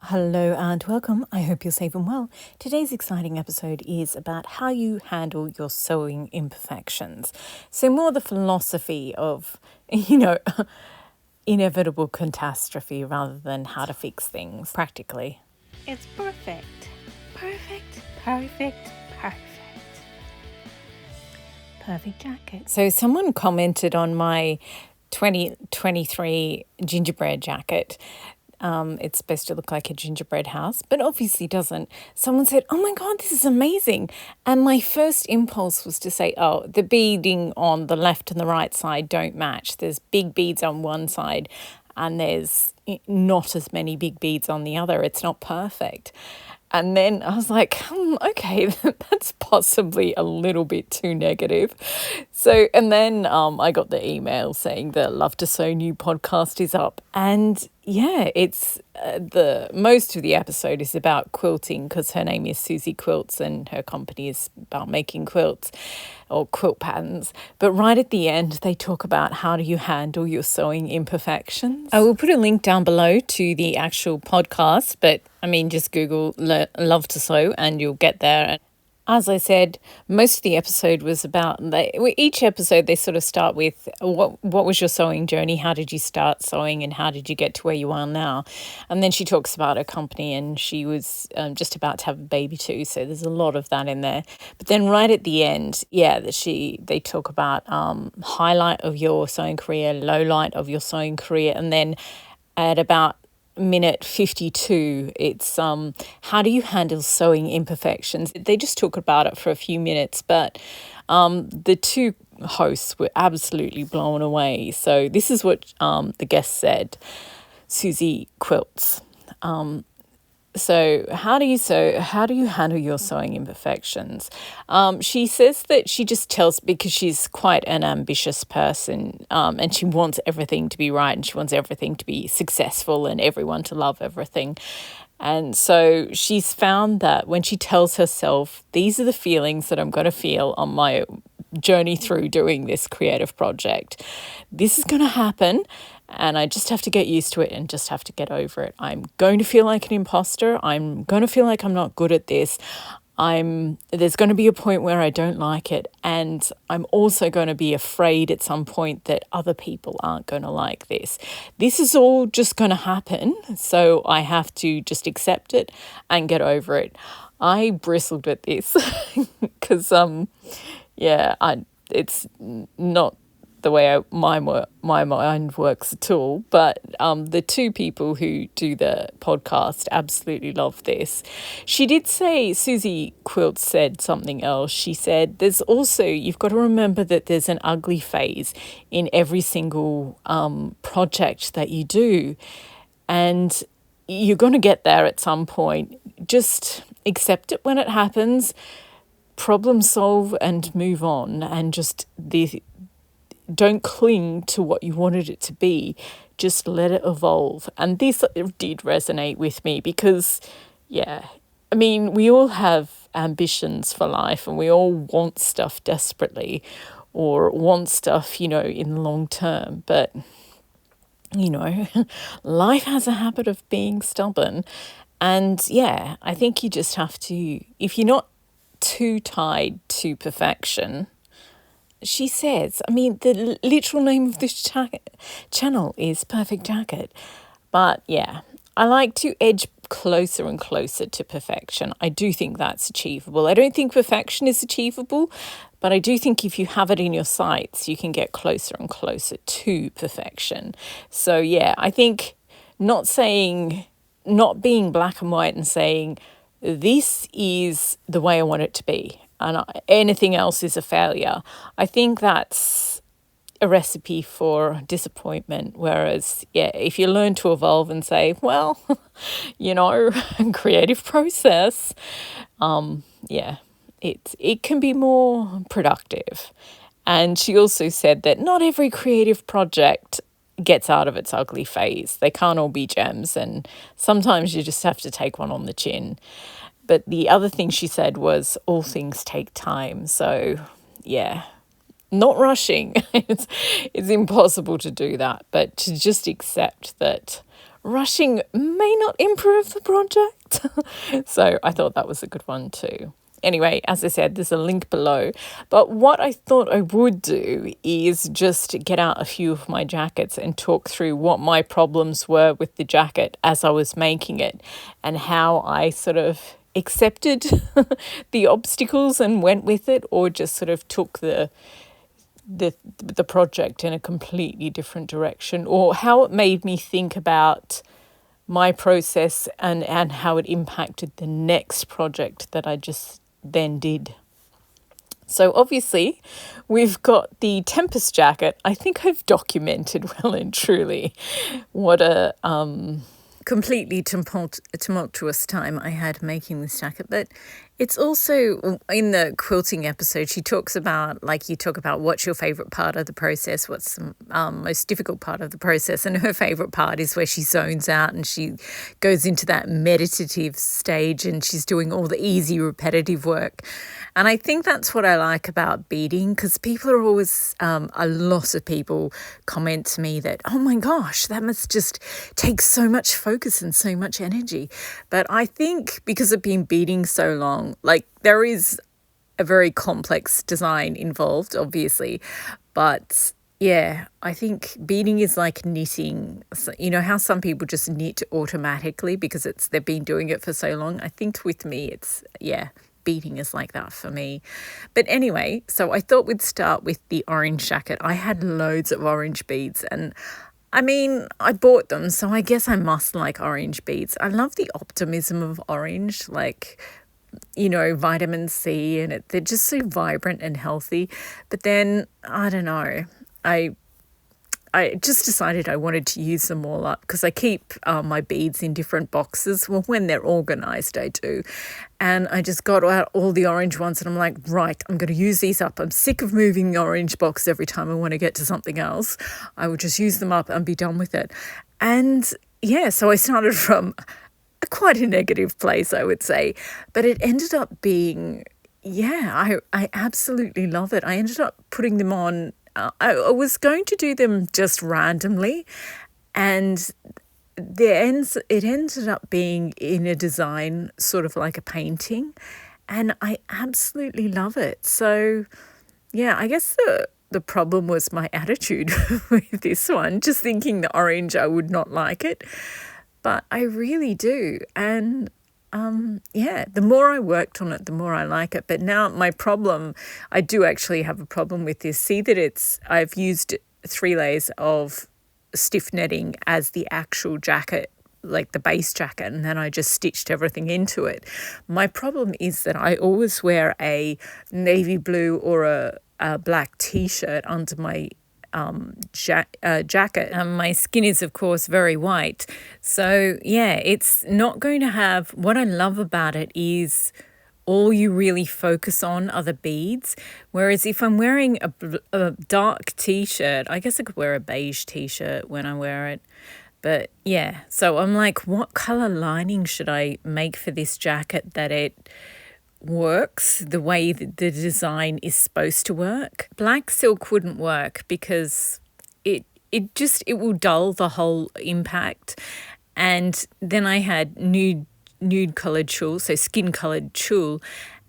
Hello and welcome. I hope you're safe and well. Today's exciting episode is about how you handle your sewing imperfections. So more the philosophy of, inevitable catastrophe rather than how to fix things practically. It's perfect. Perfect, perfect, perfect. Perfect jacket. So someone commented on my 2023 gingerbread jacket. It's supposed to look like a gingerbread house, but obviously doesn't. Someone said, "Oh my God, this is amazing." And my first impulse was to say, "Oh, the beading on the left and the right side don't match. There's big beads on one side and there's not as many big beads on the other. It's not perfect." And then I was like, okay, that's possibly a little bit too negative. So, and then I got the email saying the Love to Sew new podcast is up. And yeah, it's most of the episode is about quilting because her name is Susie Quilts and her company is about making quilts or quilt patterns. But right at the end, they talk about how do you handle your sewing imperfections. I will put a link down below to the actual podcast, but I mean, just Google Love to Sew and you'll get there. As I said, most of the episode was about, each episode they sort of start with what was your sewing journey, how did you start sewing and how did you get to where you are now? And then she talks about her company and she was just about to have a baby too, so there's a lot of that in there. But then right at the end, they talk about highlight of your sewing career, low light of your sewing career, and then at about minute 52 it's how do you handle sewing imperfections. They just talk about it for a few minutes, but the two hosts were absolutely blown away. So this is what the guest said. Susie Quilts. So how do you handle your sewing imperfections? She says that she just tells, because she's quite an ambitious person, and she wants everything to be right and she wants everything to be successful and everyone to love everything. And so she's found that when she tells herself, these are the feelings that I'm going to feel on my journey through doing this creative project, this is going to happen. And I just have to get used to it and just have to get over it. I'm going to feel like an imposter. I'm going to feel like I'm not good at this. There's going to be a point where I don't like it. And I'm also going to be afraid at some point that other people aren't going to like this. This is all just going to happen. So I have to just accept it and get over it. I bristled at this because, it's not the way my mind works at all. But the two people who do the podcast absolutely love this. She did say, Susie Quilt said something else. She said, you've got to remember that there's an ugly phase in every single project that you do. And you're going to get there at some point. Just accept it when it happens, problem solve and move on, and just don't cling to what you wanted it to be. Just let it evolve. And this did resonate with me because, we all have ambitions for life and we all want stuff desperately or want stuff, in the long term. But, life has a habit of being stubborn. And, I think you just have to, if you're not too tied to perfection. She says, the literal name of this channel is Perfect Jacket. But I like to edge closer and closer to perfection. I do think that's achievable. I don't think perfection is achievable, but I do think if you have it in your sights, you can get closer and closer to perfection. So I think not being black and white and saying, this is the way I want it to be, and anything else is a failure. I think that's a recipe for disappointment. Whereas, if you learn to evolve and say, well, creative process, it can be more productive. And she also said that not every creative project gets out of its ugly phase. They can't all be gems, and sometimes you just have to take one on the chin. But the other thing she said was all things take time. So, not rushing. It's impossible to do that, but to just accept that rushing may not improve the project. So I thought that was a good one too. Anyway, as I said, there's a link below. But what I thought I would do is just get out a few of my jackets and talk through what my problems were with the jacket as I was making it, and how I sort of accepted the obstacles and went with it, or just sort of took the project in a completely different direction, or how it made me think about my process and how it impacted the next project that I just then did. So obviously we've got the Tempest jacket. I think I've documented well and truly what a completely tumultuous time I had making this jacket. But it's also, in the quilting episode, she talks about, like, you talk about what's your favourite part of the process, what's the most difficult part of the process, and her favourite part is where she zones out and she goes into that meditative stage and she's doing all the easy repetitive work. And I think that's what I like about beading, because people are always, a lot of people comment to me that, oh my gosh, that must just take so much focus and so much energy. But I think because I've been beading so long, like, there is a very complex design involved, obviously. But yeah, I think beading is like knitting. So, you know how some people just knit automatically because they've been doing it for so long? I think with me, beading is like that for me. But anyway, so I thought we'd start with the orange jacket. I had loads of orange beads, and I mean, I bought them, so I guess I must like orange beads. I love the optimism of orange, like, you know, vitamin C, and they're just so vibrant and healthy. But then, I don't know, I just decided I wanted to use them all up, because I keep my beads in different boxes. Well, when they're organised, I do. And I just got out all the orange ones, and I'm like, right, I'm going to use these up. I'm sick of moving the orange box every time I want to get to something else. I will just use them up and be done with it. And yeah, so I started from quite a negative place, I would say. But it ended up being, I absolutely love it. I ended up putting them on. I was going to do them just randomly, and it ended up being in a design sort of like a painting, and I absolutely love it. So yeah, I guess the problem was my attitude with this one, just thinking the orange, I would not like it, but I really do. And the more I worked on it, the more I like it. But now my problem, I do actually have a problem with this. See that I've used 3 layers of stiff netting as the actual jacket, like the base jacket, and then I just stitched everything into it. My problem is that I always wear a navy blue or a black t-shirt under my jacket. My skin is, of course, very white. So yeah, it's not going to have, what I love about it is all you really focus on are the beads. Whereas if I'm wearing a dark t-shirt, I guess I could wear a beige t-shirt when I wear it. But yeah, so I'm like, what color lining should I make for this jacket that it works the way that the design is supposed to work? Black silk wouldn't work because it will dull the whole impact. And then I had nude coloured tulle, so skin coloured tulle,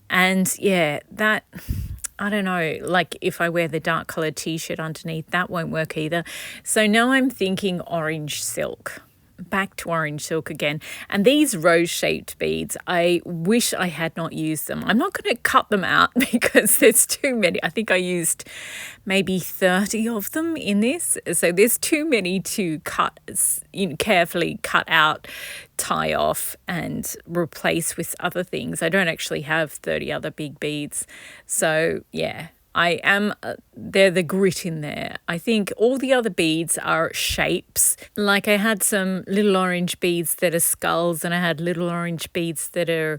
and yeah, that, I don't know, like if I wear the dark coloured t-shirt underneath, that won't work either. So now I'm thinking orange silk. Back to orange silk again. And these rose-shaped beads, I wish I had not used them. I'm not going to cut them out because there's too many. I think I used maybe 30 of them in this. So there's too many to cut, carefully cut out, tie off, and replace with other things. I don't actually have 30 other big beads. So yeah, they're the grit in there. I think all the other beads are shapes. Like I had some little orange beads that are skulls, and I had little orange beads that are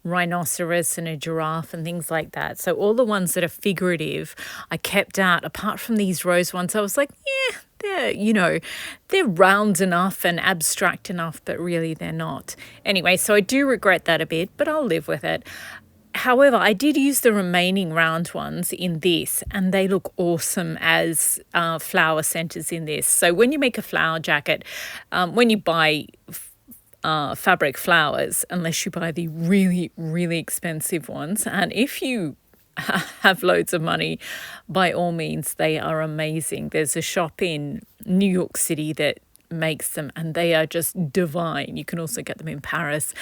rhinoceros and a giraffe and things like that. So all the ones that are figurative, I kept out. Apart from these rose ones, I was like, yeah, they're round enough and abstract enough, but really they're not. Anyway, so I do regret that a bit, but I'll live with it. However, I did use the remaining round ones in this, and they look awesome as flower centers in this. So when you make a flower jacket, when you buy fabric flowers, unless you buy the really, really expensive ones, and if you have loads of money, by all means, they are amazing. There's a shop in New York City that makes them, and they are just divine. You can also get them in Paris,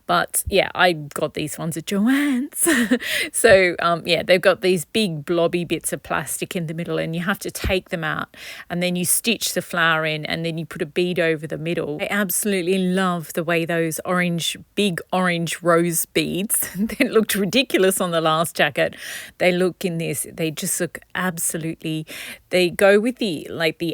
but yeah, I got these ones at Joann's. So yeah, they've got these big blobby bits of plastic in the middle, and you have to take them out, and then you stitch the flower in, and then you put a bead over the middle. I absolutely love the way those big orange rose beads that looked ridiculous on the last jacket, they look in this. They just look absolutely, they go with the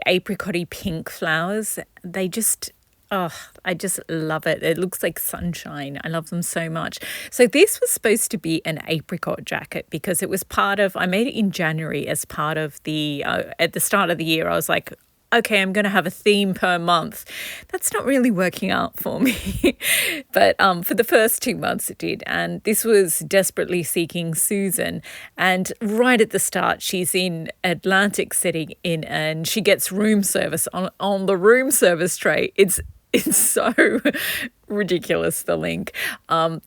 apricot-y pink flowers. They just, oh, I just love it. It looks like sunshine. I love them so much. So this was supposed to be an apricot jacket because it was I made it in January as part of at the start of the year, I was like, okay, I'm going to have a theme per month. That's not really working out for me. But for the first 2 months it did. And this was Desperately Seeking Susan. And right at the start, she's in Atlantic sitting in, and she gets room service on the room service tray. It's so ridiculous, the link.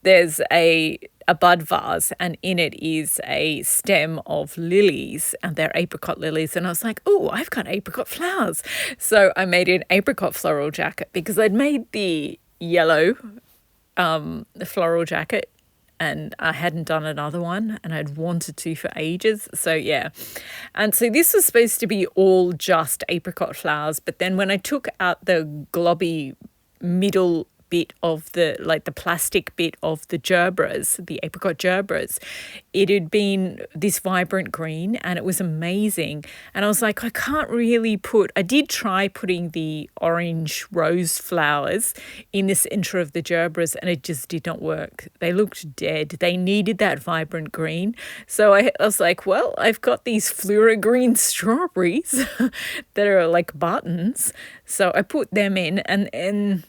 There's a bud vase, and in it is a stem of lilies, and they're apricot lilies. And I was like, oh, I've got apricot flowers. So I made an apricot floral jacket because I'd made the yellow the floral jacket, and I hadn't done another one, and I'd wanted to for ages. So yeah. And so this was supposed to be all just apricot flowers, but then when I took out the globby middle bit of the plastic bit of the gerbras, the apricot gerbras, it had been this vibrant green, and it was amazing. And I was like, I did try putting the orange rose flowers in the center of the gerbras, and it just did not work. They looked dead. They needed that vibrant green. So I was like, well, I've got these fluoro green strawberries that are like buttons. So I put them in, and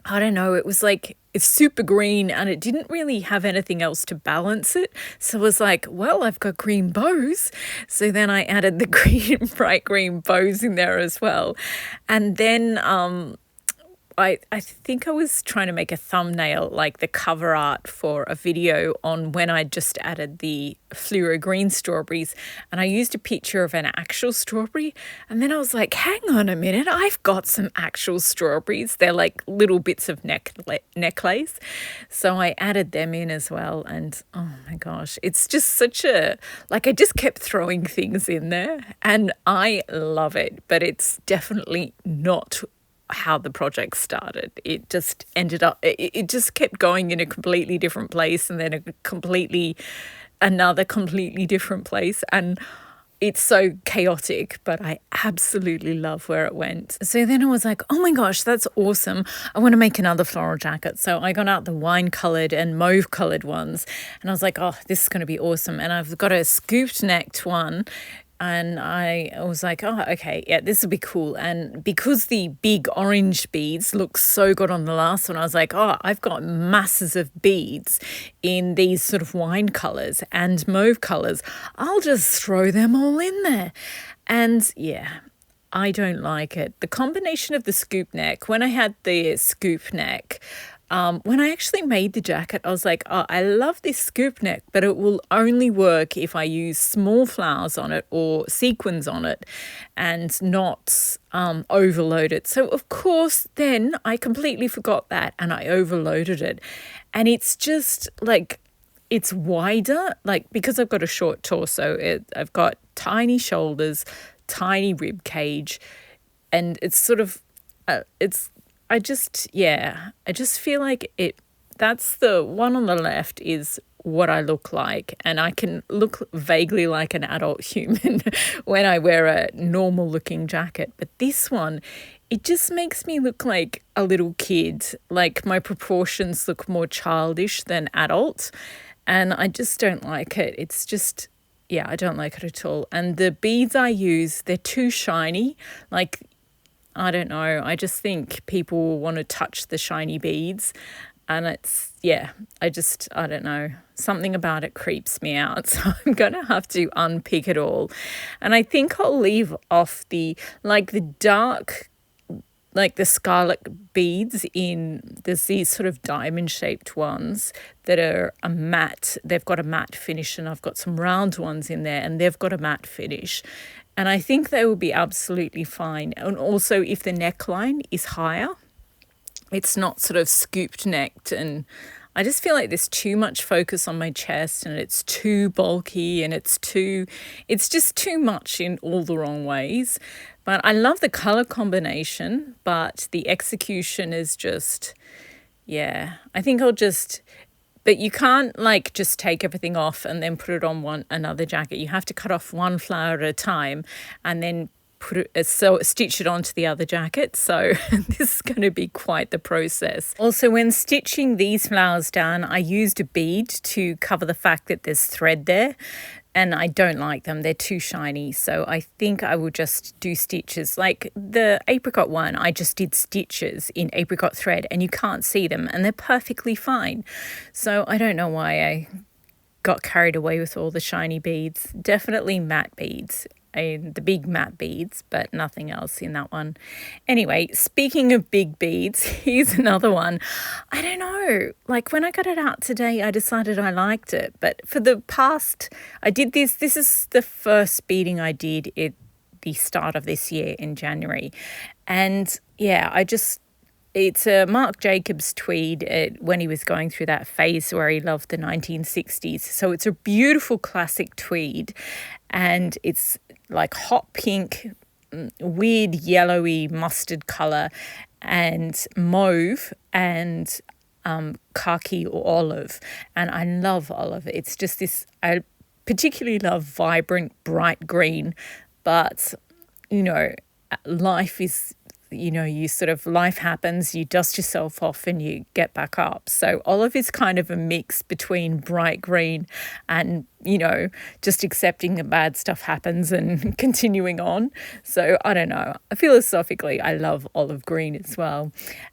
I don't know, it's super green, and it didn't really have anything else to balance it. So I was like, well, I've got green bows. So then I added the bright green bows in there as well. And then I think I was trying to make a thumbnail, like the cover art for a video on when I just added the fluoro green strawberries, and I used a picture of an actual strawberry, and then I was like, hang on a minute, I've got some actual strawberries. They're like little bits of necklace. So I added them in as well, and oh my gosh, it's just I just kept throwing things in there, and I love it, but it's definitely not how the project started. It just ended up, it just kept going in a completely different place, and then another completely different place, and it's so chaotic, but I absolutely love where it went. So then I was like, oh my gosh, that's awesome. I want to make another floral jacket. So I got out the wine colored and mauve colored ones, and I was like, oh, this is going to be awesome. And I've got a scooped necked one, and I was like, oh, okay, yeah, this will be cool. And because the big orange beads look so good on the last one, I was like, oh, I've got masses of beads in these sort of wine colours and mauve colours. I'll just throw them all in there. And yeah, I don't like it. The combination of the scoop neck, when I had the scoop neck, when I actually made the jacket, I was like, oh, I love this scoop neck, but it will only work if I use small flowers on it or sequins on it and not overload it. So, of course, then I completely forgot that and I overloaded it. And it's just like, it's wider, like because I've got a short torso, I've got tiny shoulders, tiny rib cage, and it's sort of, I just feel like that's the one on the left is what I look like, and I can look vaguely like an adult human when I wear a normal looking jacket. But this one, it just makes me look like a little kid, like my proportions look more childish than adult, and I just don't like it. It's just, yeah, I don't like it at all. And the beads I use, they're too shiny, like, I don't know. I just think people want to touch the shiny beads. And it's, yeah, I don't know. Something about it creeps me out. So I'm going to have to unpick it all. And I think I'll leave off the dark, like the scarlet beads there's these sort of diamond shaped ones that are a matte. They've got a matte finish, and I've got some round ones in there and they've got a matte finish. And I think they will be absolutely fine. And also if the neckline is higher, it's not sort of scooped necked, and I just feel like there's too much focus on my chest and it's too bulky and it's just too much in all the wrong ways. But I love the color combination, but the execution is just, yeah, I think but you can't like just take everything off and then put it on another jacket. You have to cut off one flower at a time and then stitch it onto the other jacket. So this is going to be quite the process. Also, when stitching these flowers down, I used a bead to cover the fact that there's thread there, and I don't like them. They're too shiny. So I think I will just do stitches. Like the apricot one, I just did stitches in apricot thread and you can't see them and they're perfectly fine. So I don't know why I got carried away with all the shiny beads. Definitely matte beads. The big matte beads, but nothing else in that one. Anyway, speaking of big beads, here's another one. I don't know, like when I got it out today, I decided I liked it. But for the past, I did this. This is the first beading I did at the start of this year in January. And yeah, it's a Marc Jacobs tweed when he was going through that phase where he loved the 1960s. So it's a beautiful classic tweed, and it's like hot pink, weird yellowy mustard color, and mauve, and khaki or olive. And I love olive. It's just this, I particularly love vibrant, bright green, but life is, life happens, you dust yourself off and you get back up. So olive is kind of a mix between bright green and, just accepting that bad stuff happens and continuing on. So I don't know. Philosophically, I love olive green as well.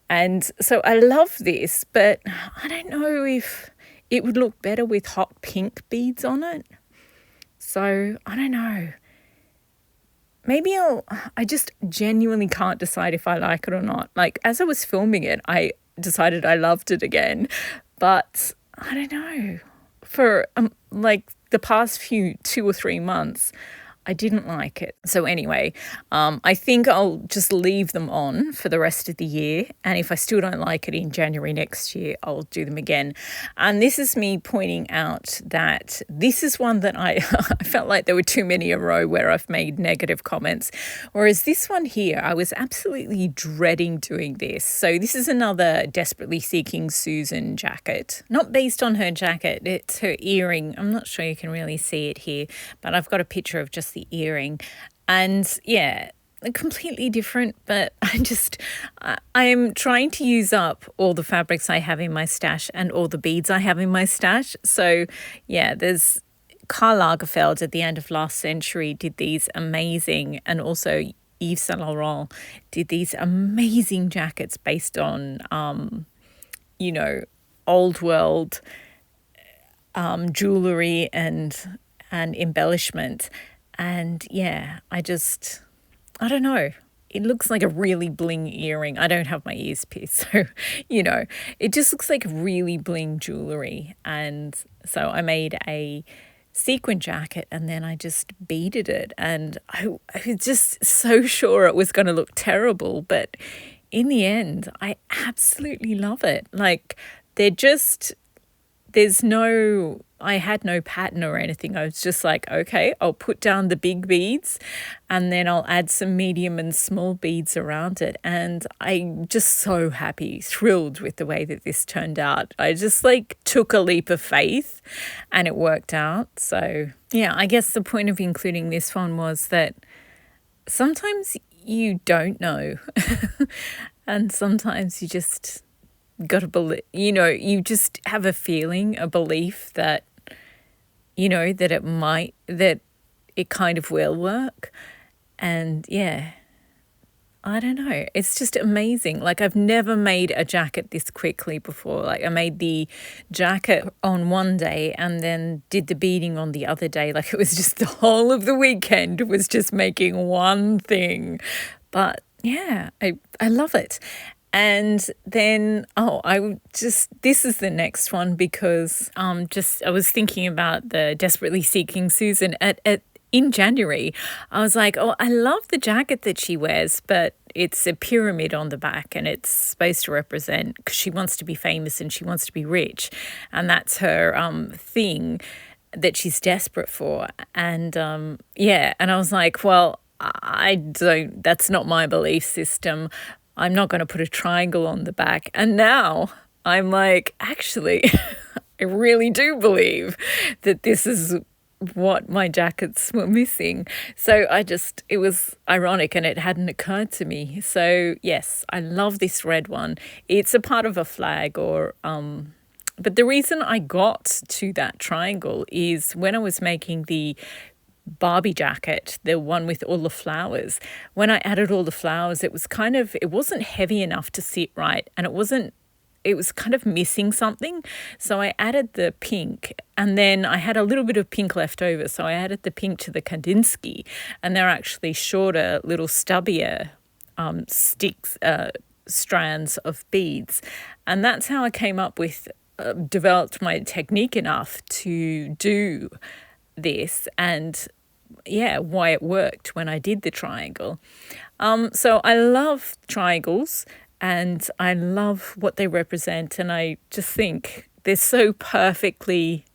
And so I love this, but I don't know if it would look better with hot pink beads on it. So I don't know. Maybe I just genuinely can't decide if I like it or not. Like, as I was filming it, I decided I loved it again. But I don't know. For the past 2 or 3 months, I didn't like it. So anyway, I think I'll just leave them on for the rest of the year. And if I still don't like it in January next year, I'll do them again. And this is me pointing out that this is one that I felt like there were too many in a row where I've made negative comments. Whereas this one here, I was absolutely dreading doing this. So this is another Desperately Seeking Susan jacket. Not based on her jacket, it's her earring. I'm not sure you can really see it here, but I've got a picture of just the earring. And yeah, completely different, but I am trying to use up all the fabrics I have in my stash and all the beads I have in my stash. So yeah, there's Karl Lagerfeld at the end of last century did these amazing, and also Yves Saint Laurent did these amazing jackets based on old world jewelry and embellishment. And yeah, I don't know. It looks like a really bling earring. I don't have my ears pierced, so, it just looks like really bling jewelry. And so I made a sequin jacket and then I just beaded it. And I was just so sure it was going to look terrible. But in the end, I absolutely love it. Like, I had no pattern or anything. I was just like, okay, I'll put down the big beads and then I'll add some medium and small beads around it. And I'm just so happy, thrilled with the way that this turned out. I just took a leap of faith and it worked out. So yeah, I guess the point of including this one was that sometimes you don't know and sometimes you just got to believe, you just have a feeling, a belief that, that it kind of will work. And yeah, I don't know. It's just amazing. Like, I've never made a jacket this quickly before. Like, I made the jacket on one day and then did the beading on the other day. Like, it was just the whole of the weekend was just making one thing. But yeah, I love it. And then, this is the next one because I was thinking about the Desperately Seeking Susan in January. I was like, oh, I love the jacket that she wears, but it's a pyramid on the back and it's supposed to represent, because she wants to be famous and she wants to be rich. And that's her thing that she's desperate for. And and I was like, well, that's not my belief system. I'm not going to put a triangle on the back. And now I'm like, actually, I really do believe that this is what my jackets were missing. So it was ironic and it hadn't occurred to me. So yes, I love this red one. It's a part of a flag but the reason I got to that triangle is when I was making the Barbie jacket, the one with all the flowers. When I added all the flowers, it wasn't heavy enough to sit right, and it was kind of missing something. So I added the pink, and then I had a little bit of pink left over. So I added the pink to the Kandinsky, and they're actually shorter, little stubbier strands of beads. And that's how I came up with, developed my technique enough to do this, and why it worked when I did the triangle. So I love triangles and I love what they represent, and I just think they're so perfectly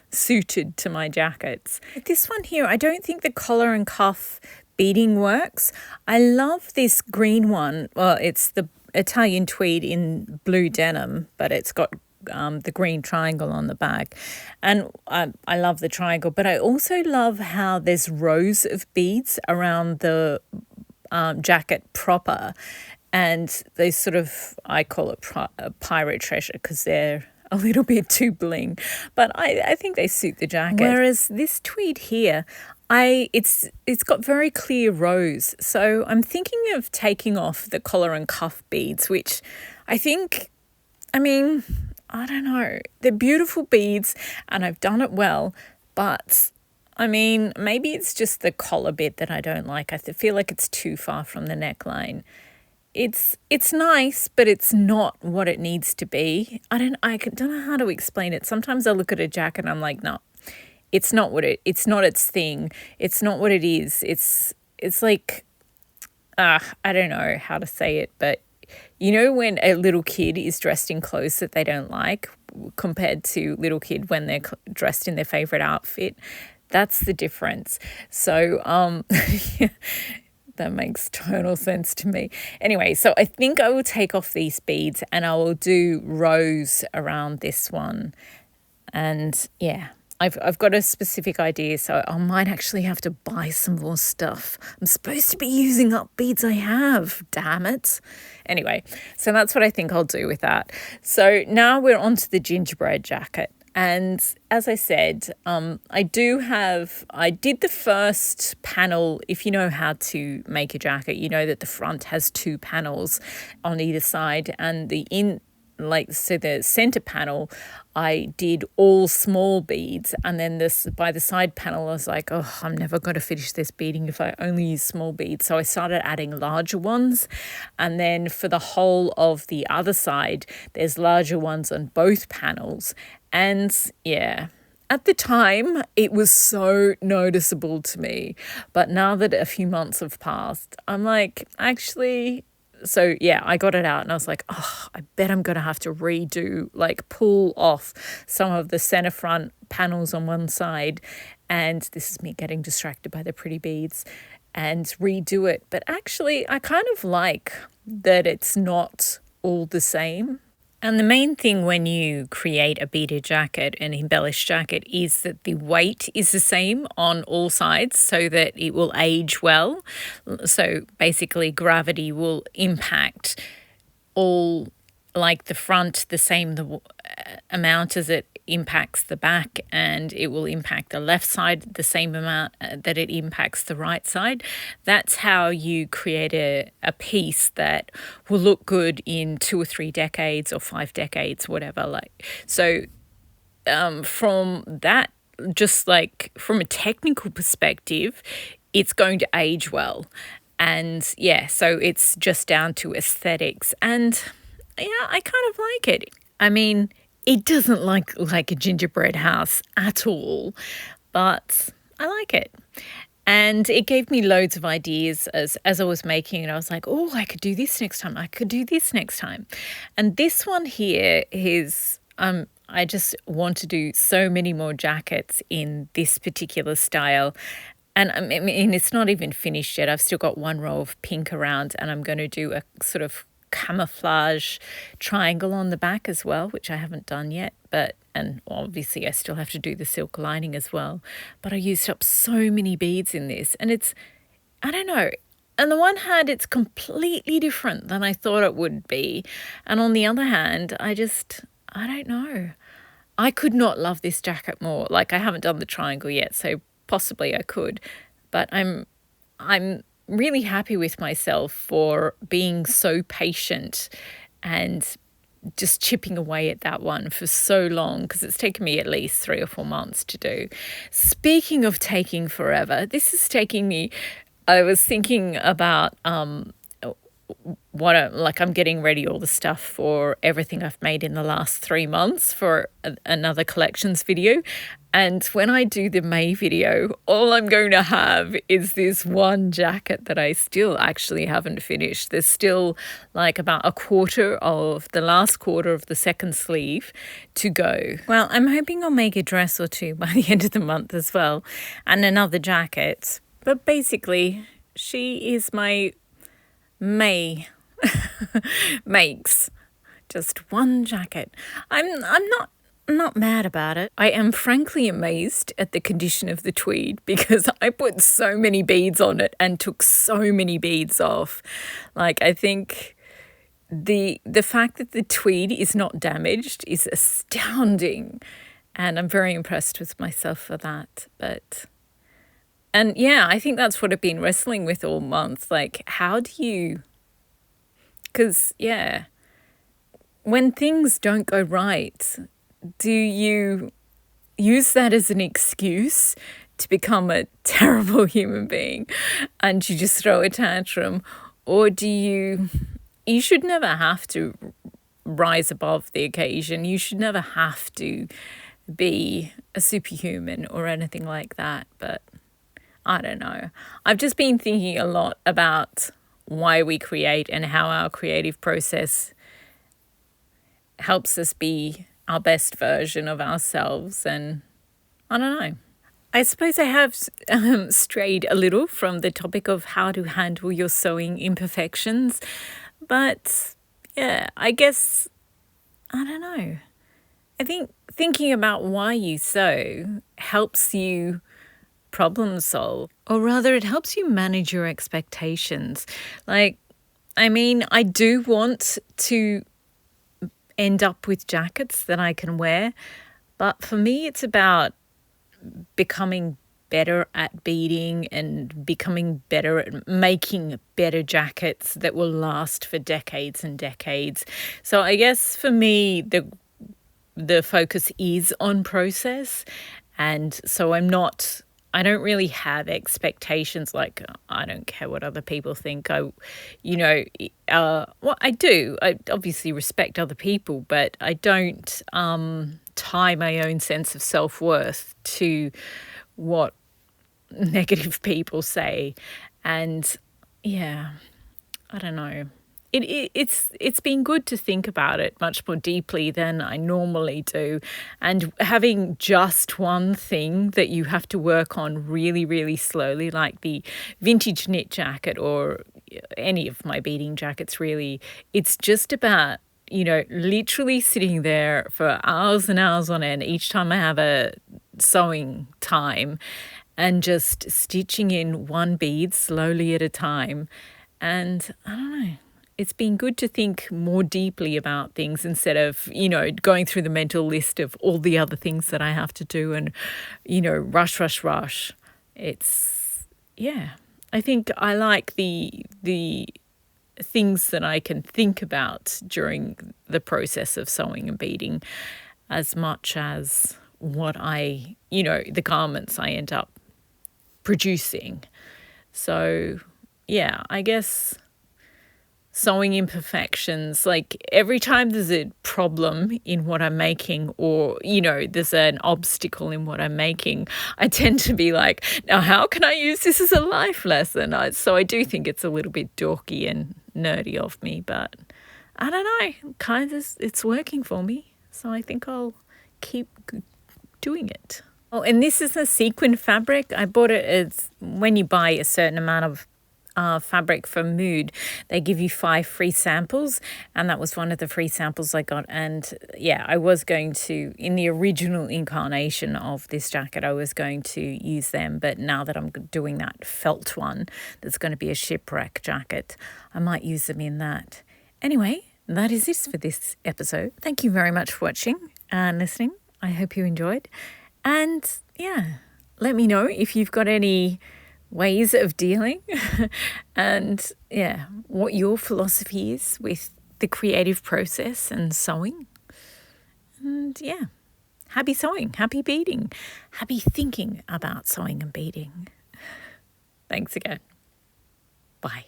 suited to my jackets. This one here, I don't think the collar and cuff beading works. I love this green one. Well, it's the Italian tweed in blue denim, but it's got the green triangle on the back, and I love the triangle, but I also love how there's rows of beads around the jacket proper, and they sort of, I call it pirate treasure because they're a little bit too bling, but I think they suit the jacket. Whereas this tweed here, it's got very clear rows, so I'm thinking of taking off the collar and cuff beads, which I don't know. They're beautiful beads and I've done it well, but maybe it's just the collar bit that I don't like. I feel like it's too far from the neckline. It's nice, but it's not what it needs to be. I don't know how to explain it. Sometimes I look at a jacket and I'm like, no, it's not it's not its thing. It's not what it is. It's like, I don't know how to say it, but you know when a little kid is dressed in clothes that they don't like compared to little kid when they're dressed in their favorite outfit? That's the difference. So that makes total sense to me. Anyway, so I think I will take off these beads and I will do rows around this one. And yeah, I've got a specific idea, so I might actually have to buy some more stuff. I'm supposed to be using up beads I have, damn it. Anyway, so that's what I think I'll do with that. So now we're on to the gingerbread jacket. And as I said, I did the first panel. If you know how to make a jacket, you know that the front has two panels on either side, and the center panel, I did all small beads, and then by the side panel, I was like, oh, I'm never going to finish this beading if I only use small beads. So I started adding larger ones, and then for the whole of the other side, there's larger ones on both panels. And yeah, at the time, it was so noticeable to me, but now that a few months have passed, I'm like, actually. So yeah, I got it out and I was like, oh, I bet I'm going to have to pull off some of the center front panels on one side. And this is me getting distracted by the pretty beads, and redo it. But actually, I kind of like that it's not all the same. And the main thing when you create a beaded jacket, an embellished jacket, is that the weight is the same on all sides so that it will age well. So basically gravity will impact all like the front the same amount as it impacts the back, and it will impact the left side the same amount that it impacts the right side. That's how you create a piece that will look good in 2 or 3 decades or 5 decades, whatever. Like, so from that, just like from a technical perspective, it's going to age well. And yeah, so it's just down to aesthetics. And yeah, I kind of like it. I mean, it doesn't look like a gingerbread house at all, but I like it. And it gave me loads of ideas as I was making it. I was like, oh, I could do this next time. I could do this next time. And this one here is, I just want to do so many more jackets in this particular style. And I mean, it's not even finished yet. I've still got one row of pink around, and I'm going to do a sort of camouflage triangle on the back as well, which I haven't done yet. And obviously I still have to do the silk lining as well. But I used up so many beads in this, and I don't know. On the one hand, it's completely different than I thought it would be. And on the other hand, I don't know. I could not love this jacket more. Like, I haven't done the triangle yet, so possibly I could. But I'm really happy with myself for being so patient and just chipping away at that one for so long, because it's taken me at least 3 or 4 months to do. Speaking of taking forever, this is taking me, I was thinking about I'm getting ready all the stuff for everything I've made in the last 3 months for another collections video. And when I do the May video, all I'm going to have is this one jacket that I still actually haven't finished. There's still like about the last quarter of the second sleeve to go. Well, I'm hoping I'll make a dress or two by the end of the month as well, and another jacket. But basically, she is my May makes just one jacket. I'm not mad about it. I am frankly amazed at the condition of the tweed, because I put so many beads on it and took so many beads off. Like, I think the fact that the tweed is not damaged is astounding, and I'm very impressed with myself for that. And yeah, I think that's what I've been wrestling with all month. Like, how do you... Because, yeah, when things don't go right, do you use that as an excuse to become a terrible human being and you just throw a tantrum? Or do you should never have to rise above the occasion. You should never have to be a superhuman or anything like that. But I don't know. I've just been thinking a lot about why we create and how our creative process helps us be our best version of ourselves. And I don't know. I suppose I have strayed a little from the topic of how to handle your sewing imperfections. But yeah, I guess, I don't know. I think thinking about why you sew helps you problem solve, or rather it helps you manage your expectations. Like, I mean, I do want to end up with jackets that I can wear, but for me it's about becoming better at beading and becoming better at making better jackets that will last for decades and decades. So I guess for me the focus is on process, and so I don't really have expectations. Like, I don't care what other people think. Well, I do. I obviously respect other people, but I don't tie my own sense of self-worth to what negative people say. And yeah, I don't know. It's been good to think about it much more deeply than I normally do. And having just one thing that you have to work on really, really slowly, like the vintage knit jacket or any of my beading jackets, really, it's just about, literally sitting there for hours and hours on end each time I have a sewing time and just stitching in one bead slowly at a time. And I don't know. it's been good to think more deeply about things instead of, going through the mental list of all the other things that I have to do and, rush. I think I like the things that I can think about during the process of sewing and beading as much as what the garments I end up producing. So, I guess sewing imperfections, like every time there's a problem in what I'm making or, there's an obstacle in what I'm making, I tend to be like, now how can I use this as a life lesson? So I do think it's a little bit dorky and nerdy of me, but I don't know, it's working for me. So I think I'll keep doing it. Oh, and this is a sequin fabric. I bought it as when you buy a certain amount of fabric from Mood, they give you 5 free samples, and that was one of the free samples I got. And I was going to, in the original incarnation of this jacket, I was going to use them, but now that I'm doing that felt one that's going to be a shipwreck jacket, I might use them in that. Anyway, that is it for this episode. Thank you very much for watching and listening. I hope you enjoyed, and let me know if you've got any ways of dealing and what your philosophy is with the creative process and sewing. And happy sewing, happy beading, happy thinking about sewing and beading. Thanks again. Bye.